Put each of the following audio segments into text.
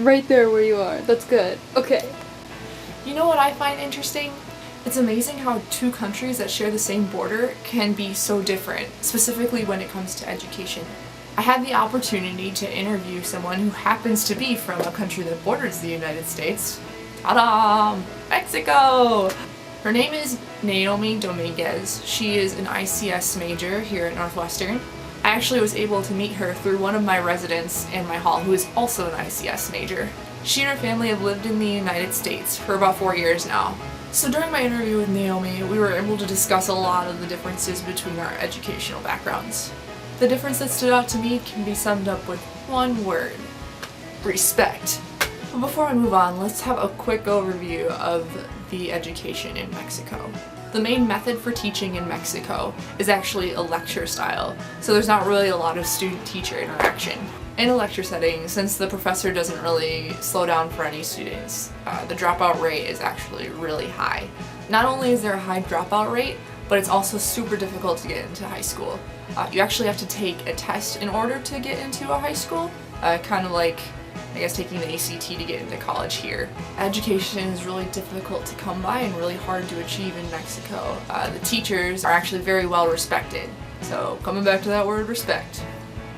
right there where you are. That's good. Okay. You know what I find interesting? It's amazing how two countries that share the same border can be so different, specifically when it comes to education. I had the opportunity to interview someone who happens to be from a country that borders the United States. Ta-da! Mexico! Her name is Neomi Dominguez. She is an ICS major here at Northwestern. I actually was able to meet her through one of my residents in my hall who is also an ICS major. She and her family have lived in the United States for about 4 years now. So during my interview with Naomi, we were able to discuss a lot of the differences between our educational backgrounds. The difference that stood out to me can be summed up with one word: respect. But before I move on, let's have a quick overview of the education in Mexico. The main method for teaching in Mexico is actually a lecture style, so there's not really a lot of student-teacher interaction. In a lecture setting, since the professor doesn't really slow down for any students, the dropout rate is actually really high. Not only is there a high dropout rate, but it's also super difficult to get into high school. You actually have to take a test in order to get into a high school, kind of like, I guess, taking the ACT to get into college here. Education is really difficult to come by and really hard to achieve in Mexico. The teachers are actually very well respected. So coming back to that word, respect.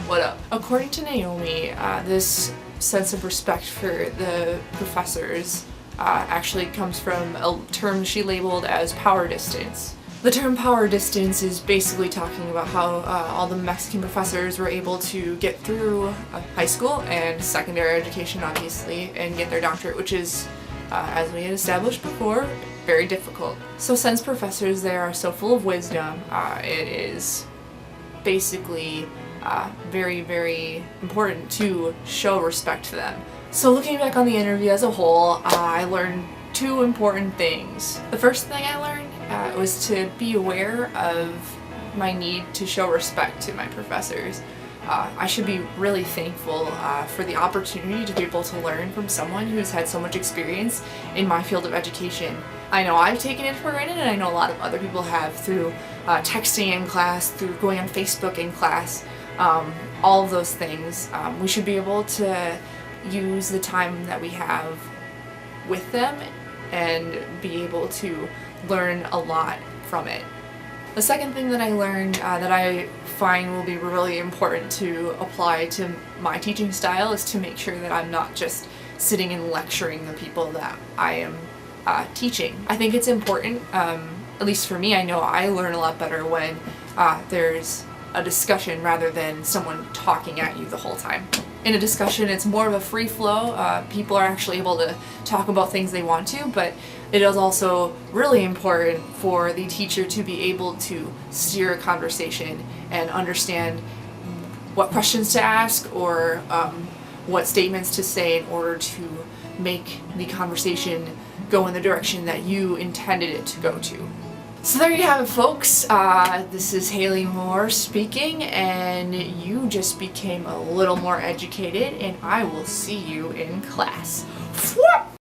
What up? According to Naomi, this sense of respect for the professors actually comes from a term she labeled as power distance. The term power distance is basically talking about how all the Mexican professors were able to get through high school and secondary education, obviously, and get their doctorate, which is, as we had established before, very difficult. So since professors there are so full of wisdom, it is basically very, very important to show respect to them. So looking back on the interview as a whole, I learned two important things. The first thing I learned was to be aware of my need to show respect to my professors. I should be really thankful for the opportunity to be able to learn from someone who's had so much experience in my field of education. I know I've taken it for granted, and I know a lot of other people have through texting in class, through going on Facebook in class, all of those things. We should be able to use the time that we have with them and be able to learn a lot from it. The second thing that I learned that I find will be really important to apply to my teaching style is to make sure that I'm not just sitting and lecturing the people that I am teaching. I think it's important, at least for me, I know I learn a lot better when there's a discussion rather than someone talking at you the whole time. In a discussion, it's more of a free flow. People are actually able to talk about things they want to, but it is also really important for the teacher to be able to steer a conversation and understand what questions to ask or what statements to say in order to make the conversation go in the direction that you intended it to go to. So there you have it, folks. This is Haley Moore speaking, and you just became a little more educated, and I will see you in class.